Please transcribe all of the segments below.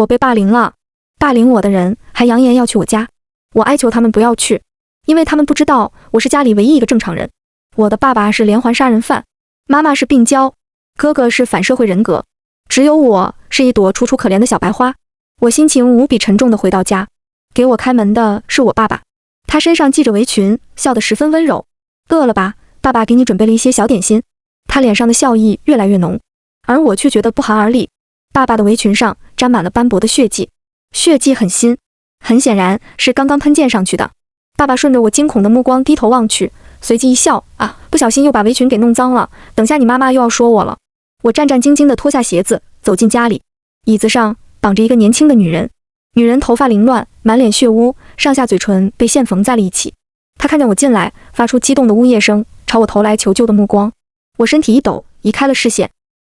我被霸凌了，霸凌我的人还扬言要去我家，我哀求他们不要去，因为他们不知道我是家里唯一一个正常人。我的爸爸是连环杀人犯，妈妈是病娇，哥哥是反社会人格，只有我是一朵楚楚可怜的小白花。我心情无比沉重地回到家，给我开门的是我爸爸，他身上系着围裙，笑得十分温柔。饿了吧，爸爸给你准备了一些小点心。他脸上的笑意越来越浓，而我却觉得不寒而栗。爸爸的围裙上沾满了斑驳的血迹，血迹很新，很显然是刚刚喷溅上去的。爸爸顺着我惊恐的目光低头望去，随即一笑，不小心又把围裙给弄脏了，等下你妈妈又要说我了。我战战兢兢地脱下鞋子，走进家里，椅子上绑着一个年轻的女人，女人头发凌乱，满脸血污，上下嘴唇被线缝在了一起。她看见我进来，发出激动的呜咽声，朝我投来求救的目光。我身体一抖，移开了视线。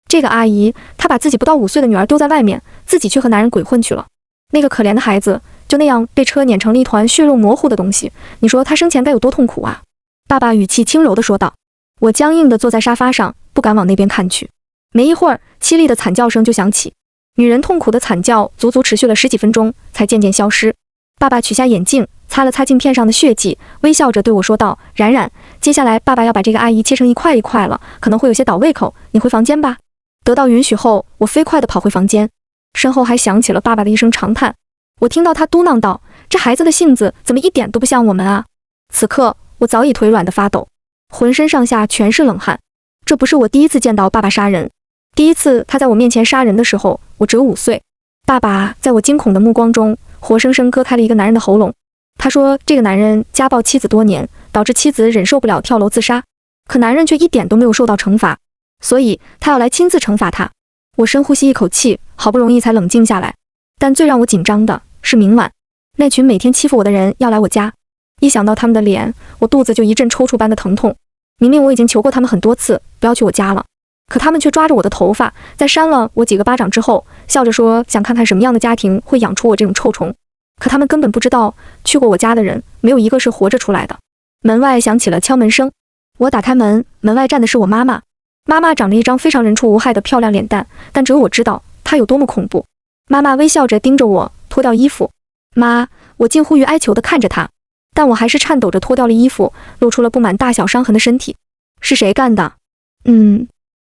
这个阿姨，她把自己不到5岁的女儿丢在外面，自己却和男人鬼混去了。那个可怜的孩子就那样被车碾成了一团血肉模糊的东西，你说她生前该有多痛苦啊？爸爸语气轻柔地说道。我僵硬地坐在沙发上，不敢往那边看去。没一会儿，凄厉的惨叫声就响起，女人痛苦的惨叫足足持续了10几分钟，才渐渐消失。爸爸取下眼镜，擦了擦镜片上的血迹，微笑着对我说道：冉冉，接下来爸爸要把这个阿姨切成一块一块了，可能会有些倒胃口，你回房间吧。得到允许后，我飞快地跑回房间，身后还响起了爸爸的一声长叹。我听到他嘟囔道：这孩子的性子怎么一点都不像我们啊。此刻我早已腿软得发抖，浑身上下全是冷汗。这不是我第一次见到爸爸杀人，第一次他在我面前杀人的时候，我只有5岁。爸爸在我惊恐的目光中活生生割开了一个男人的喉咙。他说这个男人家暴妻子多年，导致妻子忍受不了跳楼自杀，可男人却一点都没有受到惩罚，所以他要来亲自惩罚他。我深呼吸一口气，好不容易才冷静下来。但最让我紧张的是明晚，那群每天欺负我的人要来我家，一想到他们的脸，我肚子就一阵抽搐般的疼痛。明明我已经求过他们很多次不要去我家了，可他们却抓着我的头发，在扇了我几个巴掌之后，笑着说想看看什么样的家庭会养出我这种臭虫。可他们根本不知道，去过我家的人没有一个是活着出来的。门外响起了敲门声，我打开门，门外站的是我妈妈。妈妈长着一张非常人畜无害的漂亮脸蛋，但只有我知道她有多么恐怖。妈妈微笑着盯着我，脱掉衣服。妈，我近乎于哀求地看着她，但我还是颤抖着脱掉了衣服，露出了布满大小伤痕的身体。是谁干的？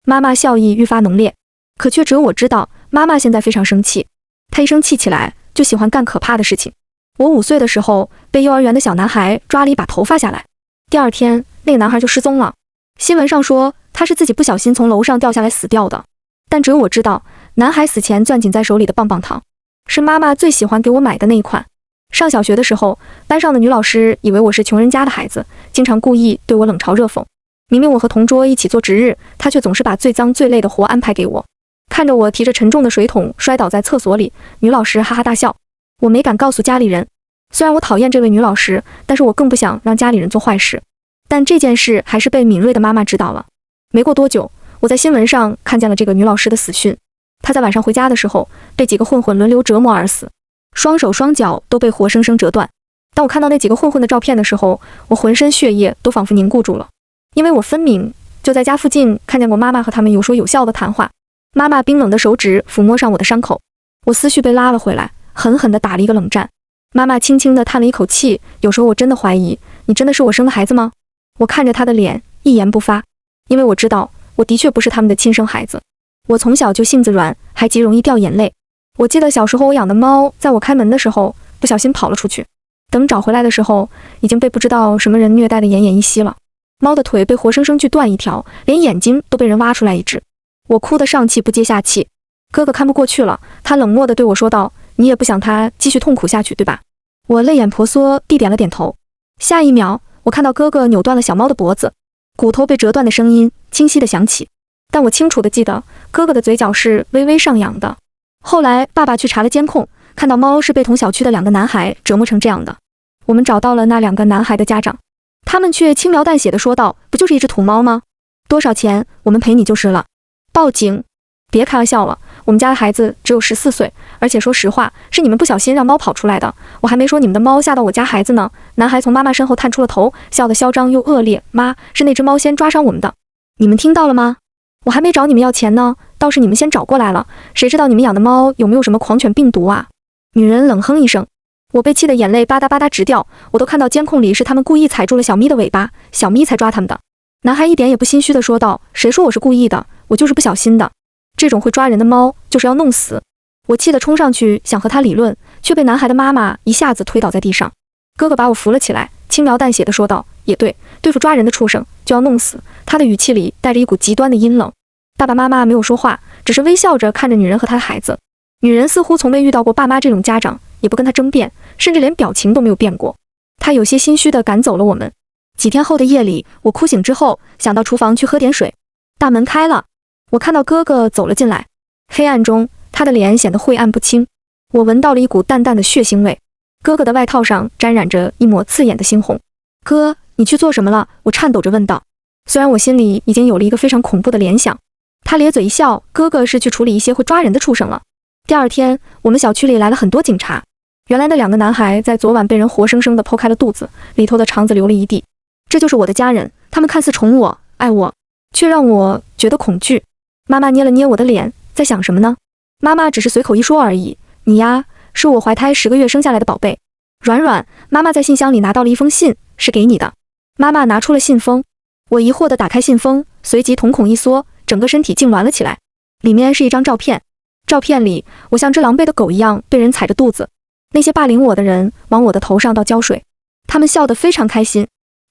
妈妈笑意愈发浓烈，可却只有我知道，妈妈现在非常生气。她一生气起来就喜欢干可怕的事情。我5岁的时候被幼儿园的小男孩抓了一把头发下来，第2天那个男孩就失踪了。新闻上说他是自己不小心从楼上掉下来死掉的，但只有我知道，男孩死前攥紧在手里的棒棒糖是妈妈最喜欢给我买的那一款。上小学的时候，班上的女老师以为我是穷人家的孩子，经常故意对我冷嘲热讽。明明我和同桌一起做值日，她却总是把最脏最累的活安排给我。看着我提着沉重的水桶摔倒在厕所里，女老师哈哈大笑。我没敢告诉家里人，虽然我讨厌这位女老师，但是我更不想让家里人做坏事。但这件事还是被敏锐的妈妈知道了。没过多久，我在新闻上看见了这个女老师的死讯。她在晚上回家的时候，被几个混混轮流折磨而死，双手双脚都被活生生折断。当我看到那几个混混的照片的时候，我浑身血液都仿佛凝固住了，因为我分明就在家附近看见过妈妈和他们有说有笑的谈话。妈妈冰冷的手指抚摸上我的伤口，我思绪被拉了回来，狠狠地打了一个冷战。妈妈轻轻地叹了一口气，有时候我真的怀疑，你真的是我生的孩子吗？我看着她的脸，一言不发，因为我知道我的确不是他们的亲生孩子。我从小就性子软，还极容易掉眼泪。我记得小时候我养的猫，在我开门的时候不小心跑了出去，等找回来的时候，已经被不知道什么人虐待得奄奄一息了。猫的腿被活生生锯断一条，连眼睛都被人挖出来一只。我哭得上气不接下气。哥哥看不过去了，他冷漠地对我说道：你也不想他继续痛苦下去，对吧？我泪眼婆娑地点了点头。下一秒，我看到哥哥扭断了小猫的脖子，骨头被折断的声音清晰地响起，但我清楚地记得哥哥的嘴角是微微上扬的。后来爸爸去查了监控，看到猫是被同小区的2个男孩折磨成这样的。我们找到了那2个男孩的家长，他们却轻描淡写地说道：不就是一只土猫吗？多少钱我们赔你就是了。报警！别开玩笑了，我们家的孩子只有14岁，而且说实话，是你们不小心让猫跑出来的，我还没说你们的猫吓到我家孩子呢。男孩从妈妈身后探出了头，笑得嚣张又恶劣。妈，是那只猫先抓伤我们的，你们听到了吗？我还没找你们要钱呢，倒是你们先找过来了，谁知道你们养的猫有没有什么狂犬病毒啊？女人冷哼一声，我被气得眼泪吧嗒吧嗒直掉，我都看到监控里是他们故意踩住了小咪的尾巴，小咪才抓他们的。男孩一点也不心虚地说道，谁说我是故意的，我就是不小心的，这种会抓人的猫就是要弄死。我气得冲上去想和他理论，却被男孩的妈妈一下子推倒在地上。哥哥把我扶了起来，轻描淡写地说道，也对，对付抓人的畜生就要弄死。他的语气里带着一股极端的阴冷。爸爸妈妈没有说话，只是微笑着看着女人和她的孩子。女人似乎从未遇到过爸妈这种家长，也不跟他争辩，甚至连表情都没有变过。她有些心虚地赶走了我们。几天后的夜里，我哭醒之后，想到厨房去喝点水。大门开了，我看到哥哥走了进来。黑暗中，他的脸显得晦暗不清。我闻到了一股淡淡的血腥味。哥哥的外套上沾染着一抹刺眼的猩红。哥，你去做什么了？我颤抖着问道。虽然我心里已经有了一个非常恐怖的联想。他咧嘴一笑，哥哥是去处理一些会抓人的畜生了。第二天，我们小区里来了很多警察。原来那2个男孩在昨晚被人活生生地剖开了肚子，里头的肠子流了一地。这就是我的家人，他们看似宠我、爱我，却让我觉得恐惧。妈妈捏了捏我的脸，在想什么呢？妈妈只是随口一说而已。你呀，是我怀胎10个月生下来的宝贝。软软，妈妈在信箱里拿到了一封信，是给你的。妈妈拿出了信封，我疑惑地打开信封，随即瞳孔一缩，整个身体痉挛了起来。里面是一张照片，照片里我像只狼狈的狗一样被人踩着肚子，那些霸凌我的人往我的头上倒胶水，他们笑得非常开心。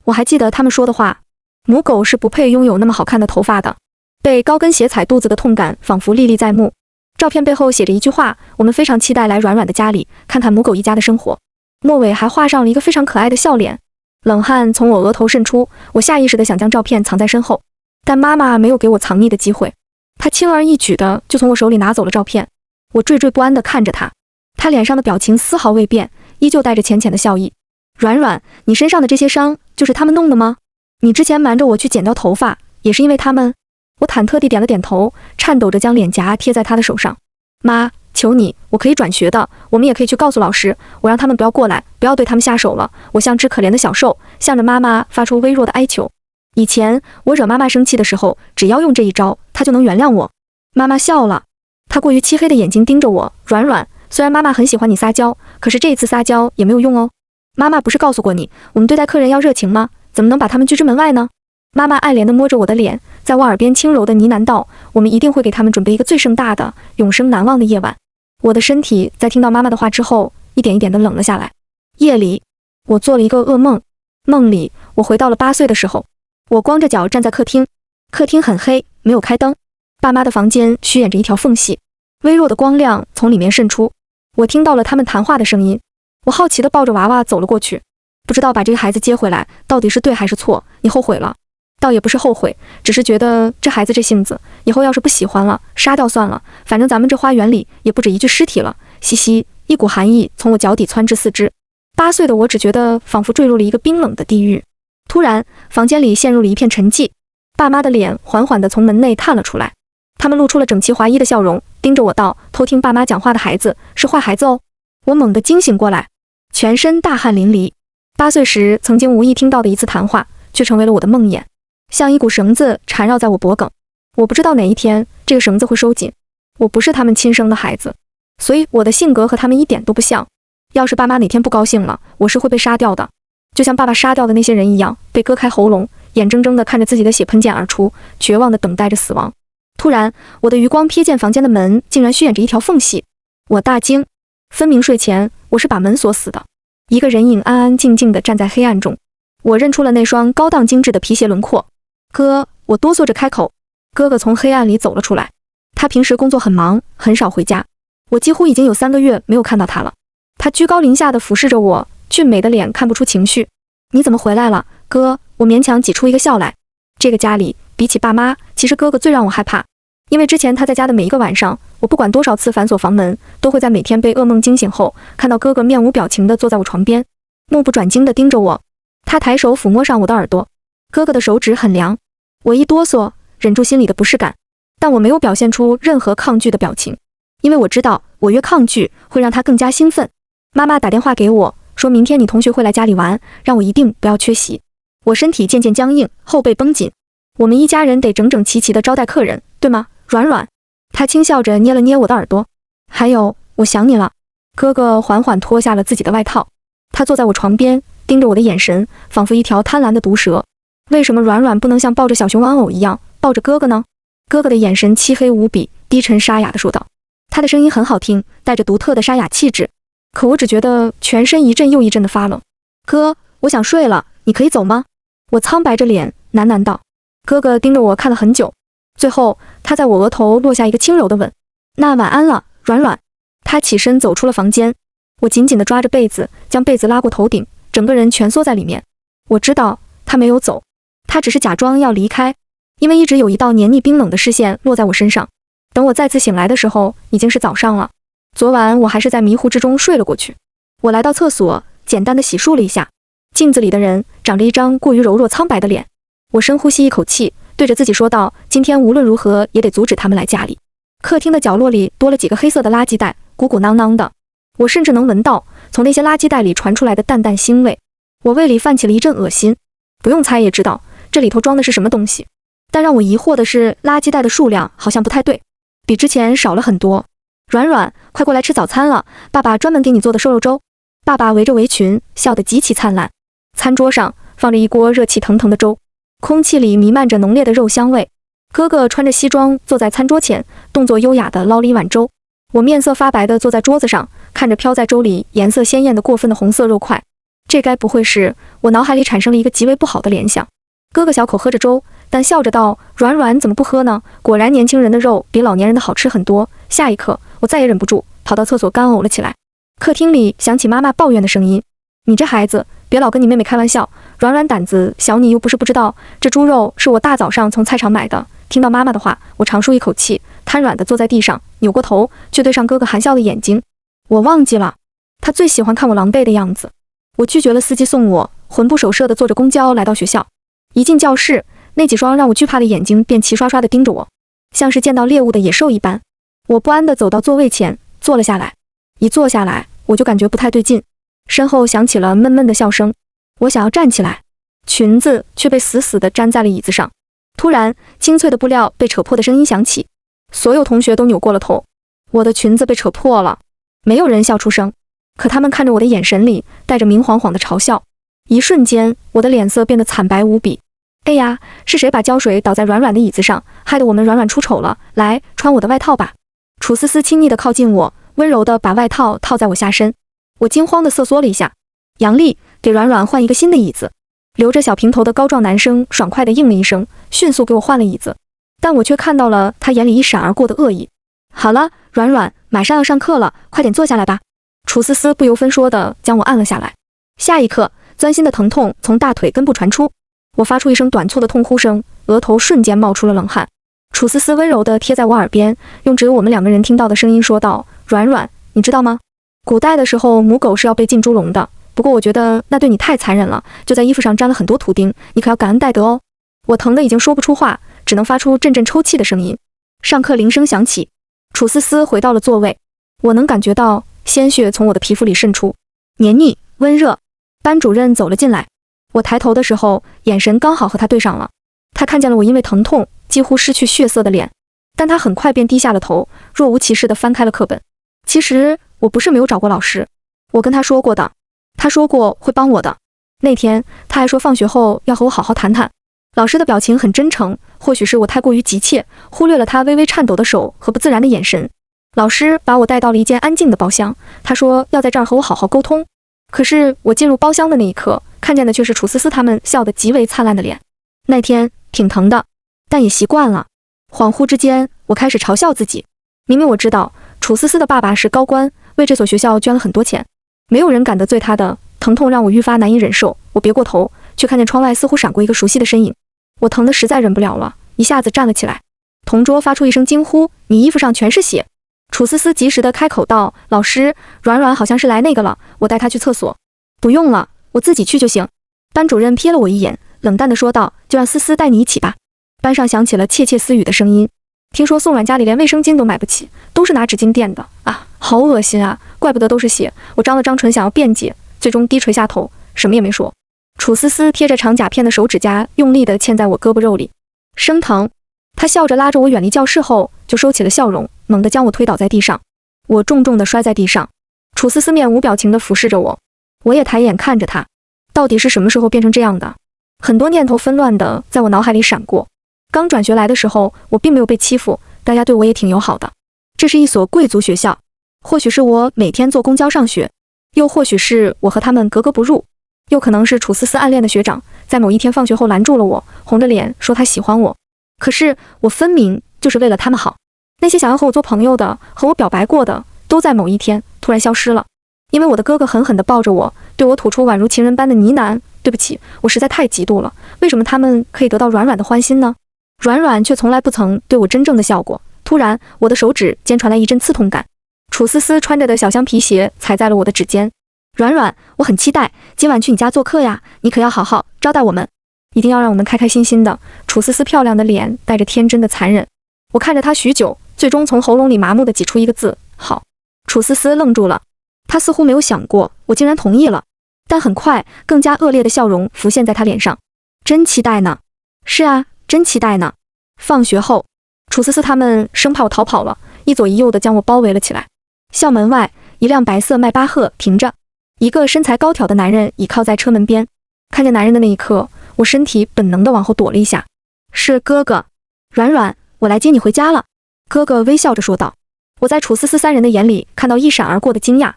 我还记得他们说的话，母狗是不配拥有那么好看的头发的。被高跟鞋踩肚子的痛感仿佛历历在目。照片背后写着一句话，我们非常期待来软软的家里看看母狗一家的生活。末尾还画上了一个非常可爱的笑脸。冷汗从我额头渗出，我下意识地想将照片藏在身后，但妈妈没有给我藏匿的机会，她轻而易举地就从我手里拿走了照片。我惴惴不安地看着她，她脸上的表情丝毫未变，依旧带着浅浅的笑意。软软，你身上的这些伤就是他们弄的吗？你之前瞒着我去剪掉头发，也是因为他们？我忐忑地点了点头，颤抖着将脸颊贴在她的手上。妈，求你，我可以转学的，我们也可以去告诉老师，我让他们不要过来，不要对他们下手了。我像只可怜的小兽，向着妈妈发出微弱的哀求。以前我惹妈妈生气的时候，只要用这一招，她就能原谅我。妈妈笑了，她过于漆黑的眼睛盯着我。软软，虽然妈妈很喜欢你撒娇，可是这一次撒娇也没有用哦。妈妈不是告诉过你，我们对待客人要热情吗？怎么能把他们拒之门外呢？妈妈爱怜地摸着我的脸，在我耳边轻柔地呢喃道，我们一定会给他们准备一个最盛大的、永生难忘的夜晚。我的身体在听到妈妈的话之后，一点一点地冷了下来。夜里，我做了一个噩梦，梦里我回到了8岁的时候。我光着脚站在客厅，客厅很黑，没有开灯，爸妈的房间虚掩着一条缝隙，微弱的光亮从里面渗出，我听到了他们谈话的声音。我好奇地抱着娃娃走了过去，不知道把这个孩子接回来到底是对还是错。你后悔了？倒也不是后悔，只是觉得这孩子这性子，以后要是不喜欢了，杀掉算了，反正咱们这花园里也不止一具尸体了。嘻嘻，一股寒意从我脚底窜至四肢。8岁的我只觉得仿佛坠入了一个冰冷的地狱。突然，房间里陷入了一片沉寂，爸妈的脸缓缓地从门内探了出来，他们露出了整齐划一的笑容，盯着我道：“偷听爸妈讲话的孩子是坏孩子哦。”我猛地惊醒过来，全身大汗淋漓。8岁时曾经无意听到的一次谈话，却成为了我的梦魇，像一股绳子缠绕在我脖颈。我不知道哪一天这个绳子会收紧。我不是他们亲生的孩子，所以我的性格和他们一点都不像。要是爸妈哪天不高兴了，我是会被杀掉的，就像爸爸杀掉的那些人一样，被割开喉咙，眼睁睁地看着自己的血喷溅而出，绝望地等待着死亡。突然，我的余光瞥见房间的门竟然虚掩着一条缝隙，我大惊。分明睡前我是把门锁死的。一个人影安安静静地站在黑暗中，我认出了那双高档精致的皮鞋轮廓。哥，我哆嗦着开口。哥哥从黑暗里走了出来，他平时工作很忙，很少回家，我几乎已经有3个月没有看到他了。他居高临下地俯视着我，俊美的脸看不出情绪。你怎么回来了，哥？我勉强挤出一个笑来。这个家里比起爸妈，其实哥哥最让我害怕，因为之前他在家的每一个晚上，我不管多少次反锁房门，都会在每天被噩梦惊醒后，看到哥哥面无表情地坐在我床边，目不转睛地盯着我。他抬手抚摸上我的耳朵，哥哥的手指很凉。我一哆嗦，忍住心里的不适感，但我没有表现出任何抗拒的表情，因为我知道我越抗拒会让他更加兴奋。妈妈打电话给我，说明天你同学会来家里玩，让我一定不要缺席。我身体渐渐僵硬，后背绷紧。我们一家人得整整齐齐地招待客人，对吗，软软？他轻笑着捏了捏我的耳朵。还有，我想你了。哥哥缓缓脱下了自己的外套，他坐在我床边，盯着我的眼神仿佛一条贪婪的毒蛇。为什么软软不能像抱着小熊玩偶一样抱着哥哥呢？哥哥的眼神漆黑无比，低沉沙哑地说道。他的声音很好听，带着独特的沙哑气质，可我只觉得全身一阵又一阵的发冷。哥，我想睡了，你可以走吗？我苍白着脸喃喃道。哥哥盯着我看了很久，最后他在我额头落下一个轻柔的吻。那晚安了，软软。他起身走出了房间，我紧紧地抓着被子，将被子拉过头顶，整个人蜷缩在里面。我知道他没有走，他只是假装要离开，因为一直有一道黏腻冰冷的视线落在我身上。等我再次醒来的时候，已经是早上了。昨晚我还是在迷糊之中睡了过去。我来到厕所，简单的洗漱了一下。镜子里的人长着一张过于柔弱苍白的脸。我深呼吸一口气，对着自己说道：今天无论如何也得阻止他们来家里。客厅的角落里多了几个黑色的垃圾袋，鼓鼓囊囊的。我甚至能闻到从那些垃圾袋里传出来的淡淡腥味。我胃里泛起了一阵恶心。不用猜也知道这里头装的是什么东西。但让我疑惑的是，垃圾袋的数量好像不太对，比之前少了很多。软软，快过来吃早餐了，爸爸专门给你做的瘦肉粥。爸爸围着围裙，笑得极其灿烂。餐桌上放着一锅热气腾腾的粥，空气里弥漫着浓烈的肉香味。哥哥穿着西装坐在餐桌前，动作优雅地捞了一碗粥。我面色发白地坐在桌子上，看着飘在粥里颜色鲜艳的过分的红色肉块。这该不会是……我脑海里产生了一个极为不好的联想。哥哥小口喝着粥，但笑着道：软软怎么不喝呢？果然年轻人的肉比老年人的好吃很多。下一刻我再也忍不住，跑到厕所干呕了起来。客厅里响起妈妈抱怨的声音：你这孩子别老跟你妹妹开玩笑，软软胆子小，你又不是不知道，这猪肉是我大早上从菜场买的。听到妈妈的话，我长舒一口气，瘫软地坐在地上，扭过头却对上哥哥含笑的眼睛。我忘记了，他最喜欢看我狼狈的样子。我拒绝了司机送我，魂不守舍地坐着公交来到学校。一进教室，那几双让我惧怕的眼睛便齐刷刷地盯着我，像是见到猎物的野兽一般。我不安地走到座位前，坐了下来。一坐下来，我就感觉不太对劲，身后响起了闷闷的笑声。我想要站起来，裙子却被死死地粘在了椅子上。突然，清脆的布料被扯破的声音响起，所有同学都扭过了头。我的裙子被扯破了，没有人笑出声，可他们看着我的眼神里带着明晃晃的嘲笑。一瞬间，我的脸色变得惨白无比。哎呀，是谁把胶水倒在软软的椅子上，害得我们软软出丑了？来，穿我的外套吧。楚思思亲昵地靠近我，温柔地把外套套在我下身。我惊慌地瑟缩了一下。杨丽，给软软换一个新的椅子。留着小平头的高壮男生爽快地应了一声，迅速给我换了椅子。但我却看到了他眼里一闪而过的恶意。好了，软软，马上要上课了，快点坐下来吧。楚思思不由分说地将我按了下来。下一刻，钻心的疼痛从大腿根部传出，我发出一声短促的痛呼声，额头瞬间冒出了冷汗。楚思思温柔地贴在我耳边，用只有我们两个人听到的声音说道：软软，你知道吗？古代的时候，母狗是要被浸猪笼的。不过我觉得那对你太残忍了，就在衣服上沾了很多图钉，你可要感恩戴德哦。我疼得已经说不出话，只能发出阵阵抽泣的声音。上课铃声响起，楚思思回到了座位。我能感觉到鲜血从我的皮肤里渗出，黏腻温热。班主任走了进来，我抬头的时候，眼神刚好和他对上了。他看见了我因为疼痛几乎失去血色的脸，但他很快便低下了头，若无其事地翻开了课本。其实我不是没有找过老师，我跟他说过的，他说过会帮我的。那天他还说放学后要和我好好谈谈。老师的表情很真诚，或许是我太过于急切，忽略了他微微颤抖的手和不自然的眼神。老师把我带到了一间安静的包厢，他说要在这儿和我好好沟通。可是我进入包厢的那一刻，看见的却是楚思思他们笑得极为灿烂的脸。那天挺疼的，但也习惯了。恍惚之间，我开始嘲笑自己。明明我知道楚思思的爸爸是高官，为这所学校捐了很多钱，没有人敢得罪他的。疼痛让我愈发难以忍受，我别过头，却看见窗外似乎闪过一个熟悉的身影。我疼得实在忍不了了，一下子站了起来。同桌发出一声惊呼：你衣服上全是血！楚思思及时地开口道：老师，软软好像是来那个了，我带她去厕所。不用了，我自己去就行。班主任瞥了我一眼，冷淡地说道：就让思思带你一起吧。班上响起了窃窃私语的声音。听说宋软家里连卫生巾都买不起，都是拿纸巾垫的啊，好恶心啊，怪不得都是血。我张了张唇想要辩解，最终低垂下头，什么也没说。楚思思贴着长甲片的手指甲用力地嵌在我胳膊肉里，生疼。他笑着拉着我远离教室后，就收起了笑容，猛地将我推倒在地上。我重重地摔在地上。楚思思面无表情地俯视着我，我也抬眼看着他。到底是什么时候变成这样的？很多念头纷乱地在我脑海里闪过。刚转学来的时候，我并没有被欺负，大家对我也挺友好的。这是一所贵族学校，或许是我每天坐公交上学，又或许是我和他们格格不入，又可能是楚思思暗恋的学长在某一天放学后拦住了我，红着脸说他喜欢我。可是我分明就是为了他们好。那些想要和我做朋友的，和我表白过的，都在某一天突然消失了。因为我的哥哥狠狠地抱着我，对我吐出宛如情人般的呢喃，对不起，我实在太嫉妒了，为什么他们可以得到软软的欢心呢？软软却从来不曾对我真正的笑过。突然我的手指间传来一阵刺痛感，楚思思穿着的小香皮鞋踩在了我的指尖。软软，我很期待今晚去你家做客呀，你可要好好招待我们，一定要让我们开开心心的。楚思思漂亮的脸带着天真的残忍，我看着她许久，最终从喉咙里麻木地挤出一个字：好。楚思思愣住了，她似乎没有想过我竟然同意了，但很快更加恶劣的笑容浮现在她脸上。真期待呢。是啊，真期待呢。放学后，楚思思他们生怕我逃跑了，一左一右地将我包围了起来。校门外，一辆白色迈巴赫停着，一个身材高挑的男人倚靠在车门边。看见男人的那一刻，我身体本能地往后躲了一下。是哥哥。软软，我来接你回家了。哥哥微笑着说道。我在楚思思三人的眼里看到一闪而过的惊讶，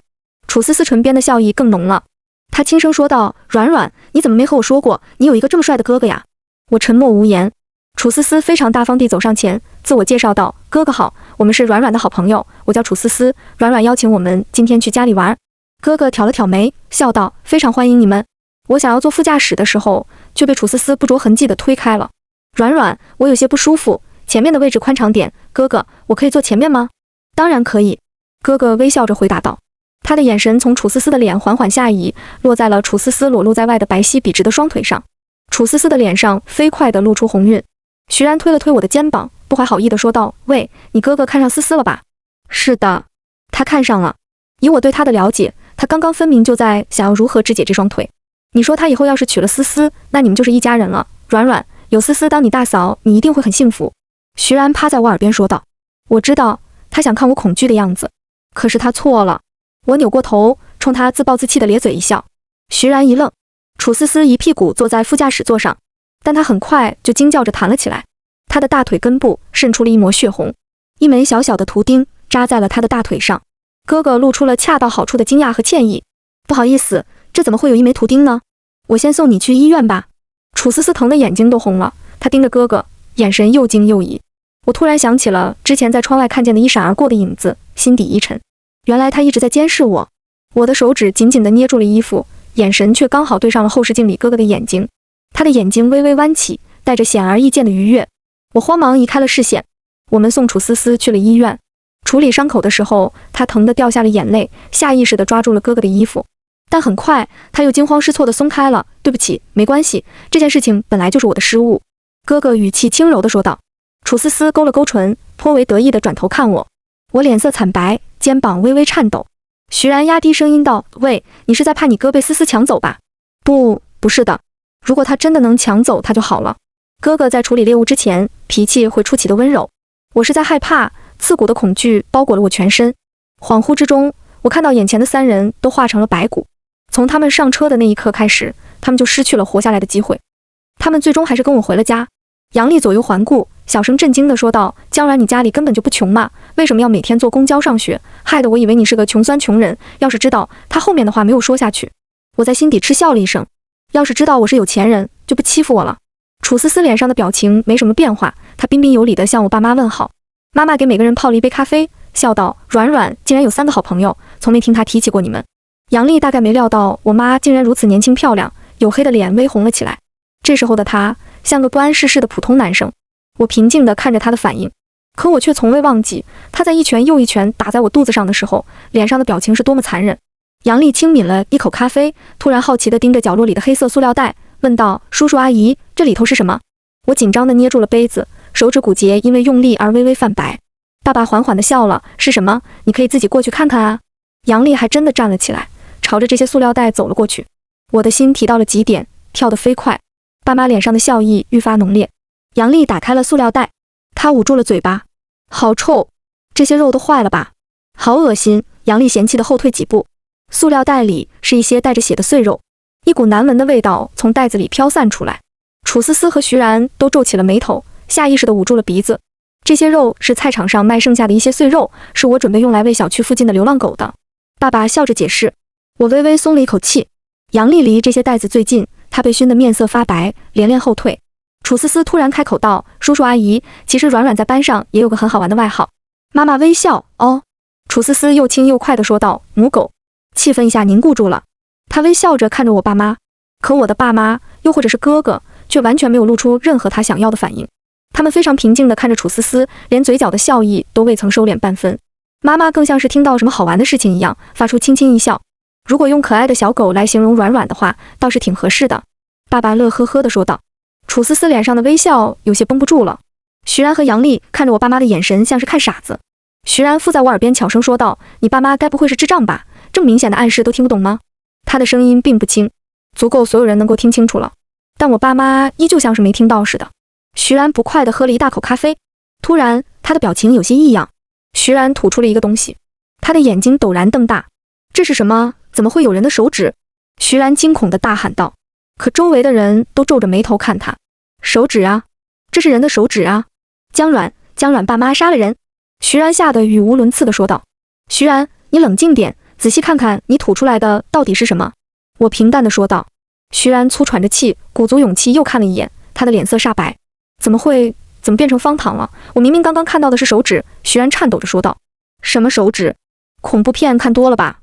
楚思思唇边的笑意更浓了。他轻声说道：软软，你怎么没和我说过你有一个这么帅的哥哥呀？我沉默无言。楚思思非常大方地走上前，自我介绍道：哥哥好，我们是软软的好朋友，我叫楚思思，软软邀请我们今天去家里玩。哥哥挑了挑眉，笑道：非常欢迎你们。我想要坐副驾驶的时候，却被楚思思不着痕迹地推开了。软软，我有些不舒服，前面的位置宽敞点，哥哥，我可以坐前面吗？当然可以。哥哥微笑着回答道。他的眼神从楚思思的脸缓缓下移，落在了楚思思裸露在外的白皙笔直的双腿上。楚思思的脸上飞快地露出红晕。徐然推了推我的肩膀，不怀好意地说道：喂，你哥哥看上思思了吧？是的，他看上了。以我对他的了解，他刚刚分明就在想要如何肢解这双腿。你说他以后要是娶了思思，那你们就是一家人了。软软，有思思当你大嫂，你一定会很幸福。徐然趴在我耳边说道。我知道他想看我恐惧的样子，可是他错了。我扭过头，冲他自暴自弃的咧嘴一笑。徐然一愣，楚思思一屁股坐在副驾驶座上，但他很快就惊叫着弹了起来。他的大腿根部渗出了一抹血红，一枚小小的图钉扎在了他的大腿上。哥哥露出了恰到好处的惊讶和歉意。不好意思，这怎么会有一枚图钉呢？我先送你去医院吧。楚思思疼的眼睛都红了，她盯着哥哥，眼神又惊又疑。我突然想起了之前在窗外看见的一闪而过的影子，心底一沉。原来他一直在监视我。我的手指紧紧地捏住了衣服，眼神却刚好对上了后视镜里哥哥的眼睛。他的眼睛微微弯起，带着显而易见的愉悦。我慌忙移开了视线。我们送楚思思去了医院。处理伤口的时候，他疼得掉下了眼泪，下意识地抓住了哥哥的衣服。但很快他又惊慌失措地松开了。对不起，没关系，这件事情本来就是我的失误。哥哥语气轻柔地说道。楚思思勾了勾唇，颇为得意地转头看我。我脸色惨白，肩膀微微颤抖。徐然压低声音道：喂，你是在怕你哥被思思抢走吧？不是的，如果他真的能抢走他就好了。哥哥在处理猎物之前，脾气会出奇的温柔。我是在害怕，刺骨的恐惧包裹了我全身。恍惚之中，我看到眼前的三人都化成了白骨。从他们上车的那一刻开始，他们就失去了活下来的机会。他们最终还是跟我回了家。杨丽左右环顾，小声震惊地说道：江然，你家里根本就不穷嘛，为什么要每天坐公交上学？害得我以为你是个穷酸穷人。要是知道……他后面的话没有说下去。我在心底嗤笑了一声。要是知道我是有钱人，就不欺负我了。楚思思脸上的表情没什么变化，她彬彬有礼地向我爸妈问好。妈妈给每个人泡了一杯咖啡，笑道：软软竟然有3个好朋友，从没听她提起过你们。杨丽大概没料到我妈竟然如此年轻漂亮，黝黑的脸微红了起来。这时候的她像个不谙世事的普通男生。我平静地看着他的反应，可我却从未忘记他在一拳又一拳打在我肚子上的时候，脸上的表情是多么残忍。杨丽轻抿了一口咖啡，突然好奇地盯着角落里的黑色塑料袋，问道：叔叔阿姨，这里头是什么？我紧张地捏住了杯子，手指骨节因为用力而微微泛白。爸爸缓缓地笑了：是什么？你可以自己过去看看啊。杨丽还真的站了起来，朝着这些塑料袋走了过去。我的心提到了极点，跳得飞快。爸妈脸上的笑意愈发浓烈。杨丽打开了塑料袋，他捂住了嘴巴，好臭，这些肉都坏了吧，好恶心。杨丽嫌弃地后退几步，塑料袋里是一些带着血的碎肉，一股难闻的味道从袋子里飘散出来。楚思思和徐然都皱起了眉头，下意识地捂住了鼻子。这些肉是菜场上卖剩下的一些碎肉，是我准备用来喂小区附近的流浪狗的。爸爸笑着解释。我微微松了一口气。杨丽离这些袋子最近，她被熏得面色发白，连连后退。楚思思突然开口道：“叔叔阿姨，其实软软在班上也有个很好玩的外号。”妈妈微笑。哦。楚思思又轻又快地说道：“母狗。”气氛一下凝固住了。她微笑着看着我爸妈，可我的爸妈，又或者是哥哥，却完全没有露出任何他想要的反应。他们非常平静地看着楚思思，连嘴角的笑意都未曾收敛半分。妈妈更像是听到什么好玩的事情一样，发出轻轻一笑。如果用可爱的小狗来形容软软的话，倒是挺合适的。爸爸乐呵呵地说道。楚思思脸上的微笑有些绷不住了。徐然和杨丽看着我爸妈的眼神像是看傻子。徐然附在我耳边悄声说道：“你爸妈该不会是智障吧？这么明显的暗示都听不懂吗？”他的声音并不轻，足够所有人能够听清楚了，但我爸妈依旧像是没听到似的。徐然不快地喝了一大口咖啡，突然他的表情有些异样。徐然吐出了一个东西，他的眼睛陡然瞪大。这是什么？怎么会有人的手指？徐然惊恐地大喊道。可周围的人都皱着眉头看他。手指啊，这是人的手指啊！江软爸妈杀了人！徐然吓得语无伦次地说道。徐然，你冷静点，仔细看看你吐出来的到底是什么。我平淡地说道。徐然粗喘着气，鼓足勇气又看了一眼，他的脸色煞白。怎么变成方糖了？我明明刚刚看到的是手指。徐然颤抖着说道。什么手指？恐怖片看多了吧？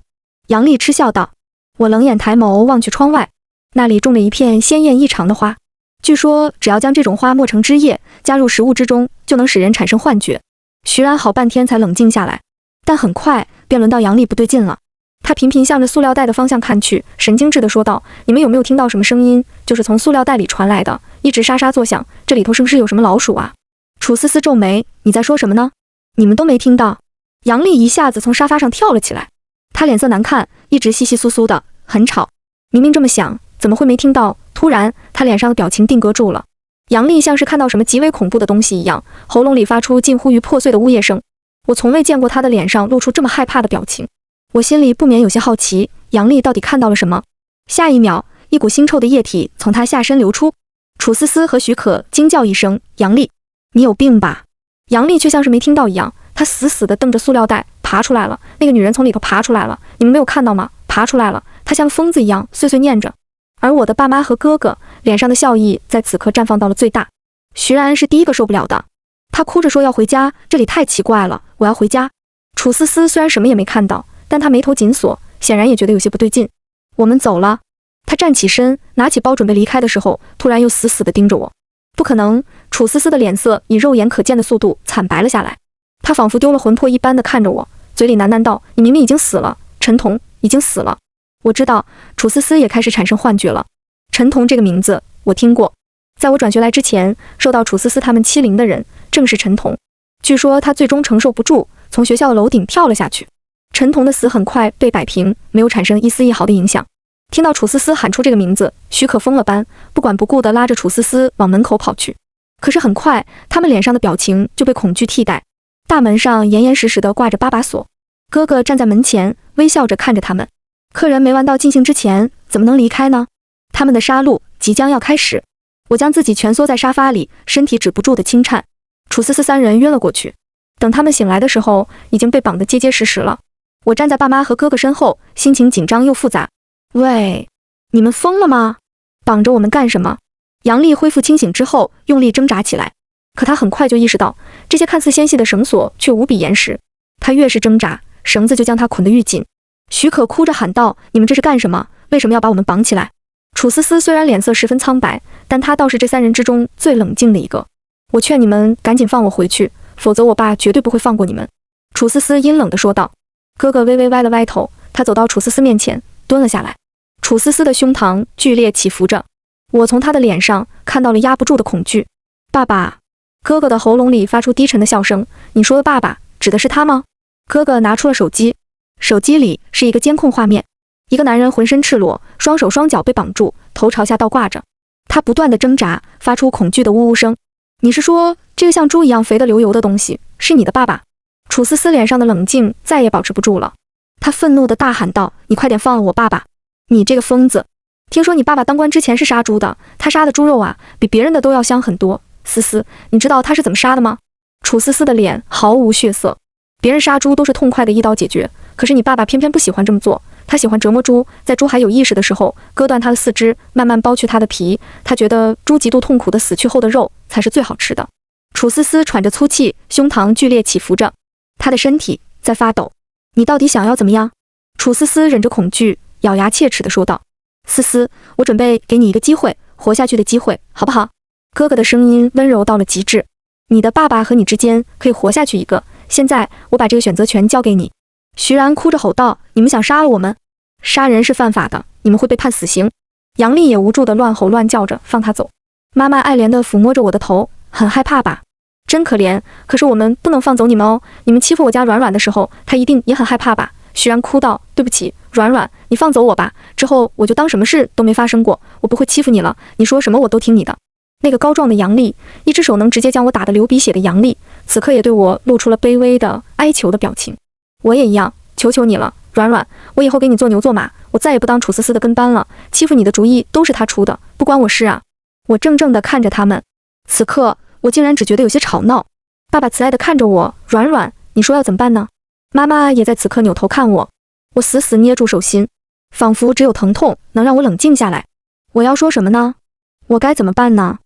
杨丽嗤笑道。我冷眼抬眸望去窗外，那里种了一片鲜艳异常的花，据说只要将这种花磨成汁液，加入食物之中，就能使人产生幻觉。徐然好半天才冷静下来，但很快便轮到杨丽不对劲了。他频频向着塑料袋的方向看去，神经质地说道：“你们有没有听到什么声音？就是从塑料袋里传来的，一直沙沙作响，这里头是不是有什么老鼠啊？”楚思思皱眉：“你在说什么呢？你们都没听到？”杨丽一下子从沙发上跳了起来，她脸色难看，一直窸窸窣窣的，很吵。明明这么响，怎么会没听到？突然，她脸上的表情定格住了。杨丽像是看到什么极为恐怖的东西一样，喉咙里发出近乎于破碎的呜咽声。我从未见过她的脸上露出这么害怕的表情，我心里不免有些好奇，杨丽到底看到了什么？下一秒，一股腥臭的液体从她下身流出。楚思思和许可惊叫一声：“杨丽，你有病吧？”杨丽却像是没听到一样，她死死地瞪着塑料袋，爬出来了。那个女人从里头爬出来了，你们没有看到吗？爬出来了，她像疯子一样碎碎念着。而我的爸妈和哥哥脸上的笑意在此刻绽放到了最大。徐然是第一个受不了的，他哭着说要回家，这里太奇怪了，我要回家。楚思思虽然什么也没看到，但她眉头紧锁，显然也觉得有些不对劲。我们走了。她站起身，拿起包准备离开的时候，突然又死死地盯着我。不可能！楚思思的脸色以肉眼可见的速度惨白了下来，她仿佛丢了魂魄一般地看着我，嘴里喃喃道：“你明明已经死了，陈彤已经死了。”我知道，楚思思也开始产生幻觉了。陈彤这个名字我听过，在我转学来之前，受到楚思思他们欺凌的人正是陈彤。据说他最终承受不住，从学校的楼顶跳了下去。陈彤的死很快被摆平，没有产生一丝一毫的影响。听到楚思思喊出这个名字，许可疯了般不管不顾地拉着楚思思往门口跑去。可是很快，他们脸上的表情就被恐惧替代。大门上严严实实地挂着8把锁，哥哥站在门前，微笑着看着他们。客人没玩到尽兴之前，怎么能离开呢？他们的杀戮即将要开始。我将自己蜷缩在沙发里，身体止不住的轻颤。楚思思3人晕了过去。等他们醒来的时候，已经被绑得结结实实了。我站在爸妈和哥哥身后，心情紧张又复杂。喂，你们疯了吗？绑着我们干什么？杨丽恢复清醒之后，用力挣扎起来。可她很快就意识到，这些看似纤细的绳索却无比严实。她越是挣扎，绳子就将她捆得愈紧。许可哭着喊道：“你们这是干什么？为什么要把我们绑起来？”楚思思虽然脸色十分苍白，但她倒是这3人之中最冷静的一个。我劝你们赶紧放我回去，否则我爸绝对不会放过你们。”楚思思阴冷地说道。哥哥微微歪了歪头，他走到楚思思面前，蹲了下来。楚思思的胸膛剧烈起伏着，我从他的脸上看到了压不住的恐惧。爸爸，哥哥的喉咙里发出低沉的笑声。你说的爸爸，指的是他吗？哥哥拿出了手机，手机里是一个监控画面，一个男人浑身赤裸，双手双脚被绑住，头朝下倒挂着。他不断地挣扎，发出恐惧的呜呜声。你是说这个像猪一样肥得流油的东西是你的爸爸？楚思思脸上的冷静再也保持不住了，她愤怒地大喊道：你快点放了我爸爸！你这个疯子！听说你爸爸当官之前是杀猪的，他杀的猪肉啊，比别人的都要香很多。思思，你知道他是怎么杀的吗？楚思思的脸毫无血色。别人杀猪都是痛快的一刀解决，可是你爸爸偏偏不喜欢这么做，他喜欢折磨猪，在猪还有意识的时候割断它的四肢，慢慢剥去它的皮，他觉得猪极度痛苦的死去后的肉才是最好吃的。楚思思喘着粗气，胸膛剧烈起伏着，她的身体在发抖。你到底想要怎么样？楚思思忍着恐惧，咬牙切齿地说道。思思，我准备给你一个机会，活下去的机会，好不好？哥哥的声音温柔到了极致。你的爸爸和你之间可以活下去一个，现在我把这个选择权交给你。徐然哭着吼道：你们想杀了我们？杀人是犯法的，你们会被判死刑。杨丽也无助地乱吼乱叫着，放他走。妈妈爱怜地抚摸着我的头，很害怕吧？真可怜，可是我们不能放走你们哦，你们欺负我家软软的时候，他一定也很害怕吧？徐然哭道：对不起，软软，你放走我吧，之后我就当什么事都没发生过，我不会欺负你了，你说什么我都听你的。那个高壮的杨丽，一只手能直接将我打得流鼻血的杨丽，此刻也对我露出了卑微的哀求的表情。我也一样，求求你了，软软，我以后给你做牛做马，我再也不当楚思思的跟班了，欺负你的主意都是他出的，不关我事啊。我怔怔地看着他们，此刻我竟然只觉得有些吵闹。爸爸慈爱地看着我，软软，你说要怎么办呢？妈妈也在此刻扭头看我，我死死捏住手心，仿佛只有疼痛能让我冷静下来。我要说什么呢？我该怎么办呢？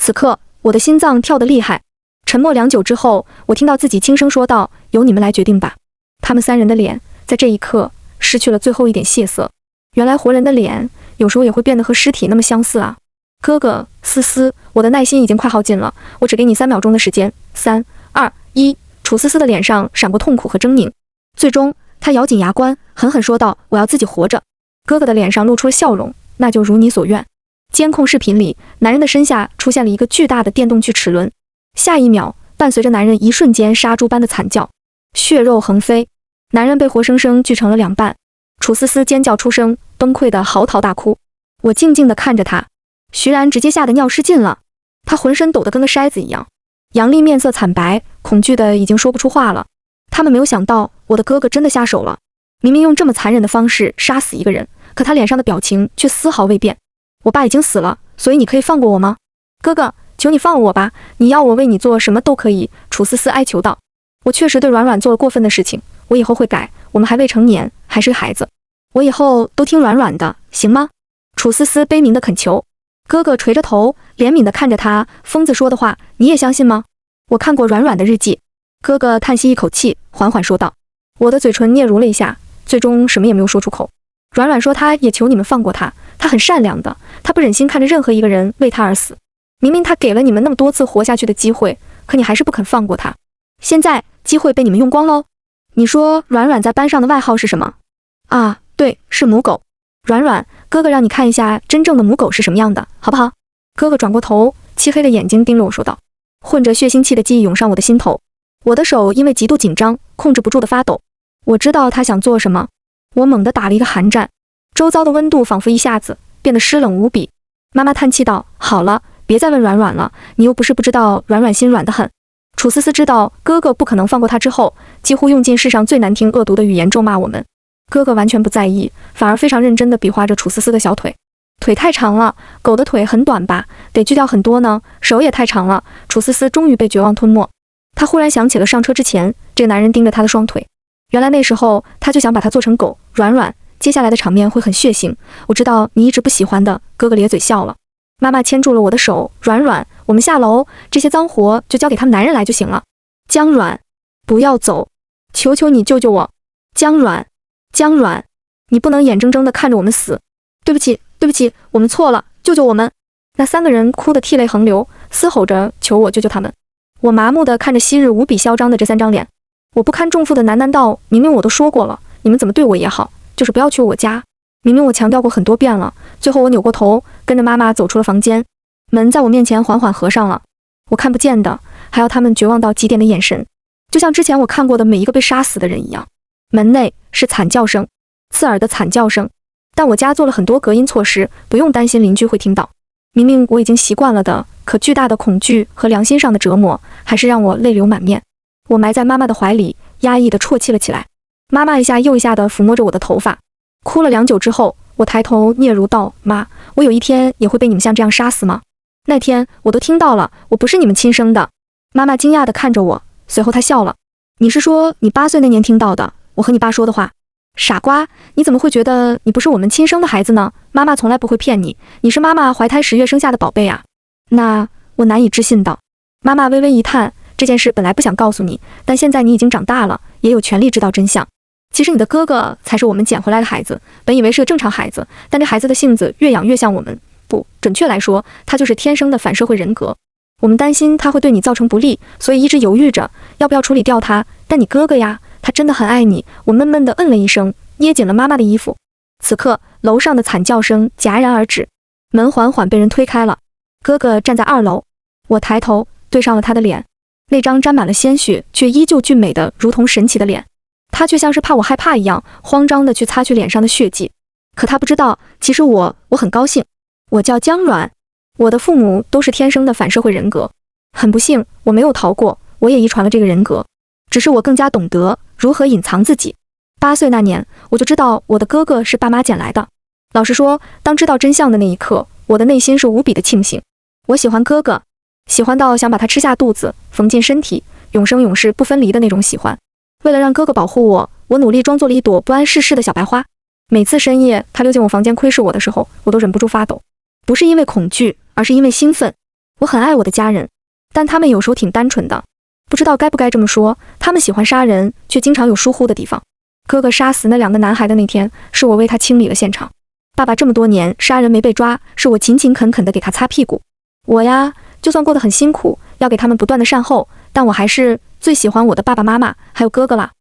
此刻我的心脏跳得厉害。沉默良久之后，我听到自己轻声说道：由你们来决定吧。他们三人的脸在这一刻失去了最后一点血色。原来活人的脸有时候也会变得和尸体那么相似啊。哥哥，思思，我的耐心已经快耗尽了，我只给你3秒钟的时间。3、2、1。楚思思的脸上闪过痛苦和狰狞，最终她咬紧牙关，狠狠说道：我要自己活着。哥哥的脸上露出了笑容，那就如你所愿。监控视频里，男人的身下出现了一个巨大的电动锯齿轮，下一秒，伴随着男人一瞬间杀猪般的惨叫，血肉横飞，男人被活生生锯成了2半。楚思思尖叫出声，崩溃的嚎啕大哭。我静静地看着他，徐然直接吓得尿失禁了，他浑身抖得跟个筛子一样。杨丽面色惨白，恐惧的已经说不出话了。他们没有想到我的哥哥真的下手了，明明用这么残忍的方式杀死一个人，可他脸上的表情却丝毫未变。我爸已经死了，所以你可以放过我吗？哥哥，求你放了我吧，你要我为你做什么都可以。楚思思哀求道。我确实对软软做了过分的事情，我以后会改，我们还未成年，还是个孩子，我以后都听软软的，行吗？楚思思悲鸣的恳求。哥哥垂着头，怜悯地看着他，疯子说的话你也相信吗？我看过软软的日记。哥哥叹息一口气，缓缓说道。我的嘴唇嗫嚅了一下，最终什么也没有说出口。软软说他也求你们放过他，他很善良的，他不忍心看着任何一个人为他而死。明明他给了你们那么多次活下去的机会，可你还是不肯放过他。现在机会被你们用光喽。你说软软在班上的外号是什么？啊，对，是母狗。软软，哥哥让你看一下真正的母狗是什么样的，好不好？哥哥转过头，漆黑的眼睛盯着我说道。混着血腥气的记忆涌上我的心头，我的手因为极度紧张控制不住的发抖。我知道他想做什么，我猛地打了一个寒战，周遭的温度仿佛一下子变得湿冷无比。妈妈叹气道：好了，别再问软软了，你又不是不知道软软心软得很。楚思思知道哥哥不可能放过他之后，几乎用尽世上最难听恶毒的语言咒骂我们。哥哥完全不在意，反而非常认真地比划着楚思思的小腿。腿太长了，狗的腿很短吧，得锯掉很多呢。手也太长了。楚思思终于被绝望吞没。他忽然想起了上车之前，这个男人盯着他的双腿。原来那时候他就想把他做成狗。软软，接下来的场面会很血腥，我知道你一直不喜欢的。哥哥咧嘴笑了。妈妈牵住了我的手，软软，我们下楼，这些脏活就交给他们男人来就行了。江软，不要走，求求你救救我。江软，江软，你不能眼睁睁地看着我们死。对不起，对不起，我们错了，救救我们。那3个人哭得涕泪横流，嘶吼着求我救救他们。我麻木地看着昔日无比嚣张的这3张脸，我不堪重负地喃喃道：明明我都说过了，你们怎么对我也好，就是不要去我家。明明我强调过很多遍了。最后我扭过头，跟着妈妈走出了房间，门在我面前缓缓合上了。我看不见的还有他们绝望到极点的眼神，就像之前我看过的每一个被杀死的人一样。门内是惨叫声，刺耳的惨叫声，但我家做了很多隔音措施，不用担心邻居会听到。明明我已经习惯了的，可巨大的恐惧和良心上的折磨，还是让我泪流满面。我埋在妈妈的怀里，压抑地啜泣了起来。妈妈一下又一下地抚摸着我的头发，哭了良久之后，我抬头嗫嚅道：“妈，我有一天也会被你们像这样杀死吗？那天我都听到了，我不是你们亲生的。”妈妈惊讶地看着我，随后她笑了：“你是说你8岁那年听到的我和你爸说的话？傻瓜，你怎么会觉得你不是我们亲生的孩子呢？妈妈从来不会骗你，你是妈妈怀胎10月生下的宝贝啊。”那我难以置信道。妈妈微微一叹，这件事本来不想告诉你，但现在你已经长大了，也有权利知道真相。其实你的哥哥才是我们捡回来的孩子，本以为是个正常孩子，但这孩子的性子越养越像我们，不准确来说，他就是天生的反社会人格。我们担心他会对你造成不利，所以一直犹豫着要不要处理掉他。但你哥哥呀，他真的很爱你。我闷闷地嗯了一声，捏紧了妈妈的衣服。此刻楼上的惨叫声戛然而止，门缓缓被人推开了。哥哥站在2楼，我抬头对上了他的脸，那张沾满了鲜血却依旧俊美的如同神奇的脸。他却像是怕我害怕一样，慌张地去擦去脸上的血迹。可他不知道，其实我很高兴。我叫江软，我的父母都是天生的反社会人格。很不幸，我没有逃过，我也遗传了这个人格，只是我更加懂得如何隐藏自己。8岁那年，我就知道我的哥哥是爸妈捡来的。老实说，当知道真相的那一刻，我的内心是无比的庆幸。我喜欢哥哥，喜欢到想把他吃下肚子，缝进身体，永生永世不分离的那种喜欢。为了让哥哥保护我，我努力装作了一朵不谙世事的小白花。每次深夜他溜进我房间窥视我的时候，我都忍不住发抖，不是因为恐惧，而是因为兴奋。我很爱我的家人，但他们有时候挺单纯的，不知道该不该这么说，他们喜欢杀人，却经常有疏忽的地方。哥哥杀死那2个男孩的那天，是我为他清理了现场。爸爸这么多年杀人没被抓，是我勤勤恳恳地给他擦屁股。我呀，就算过得很辛苦，要给他们不断的善后，但我还是最喜欢我的爸爸妈妈还有哥哥啦。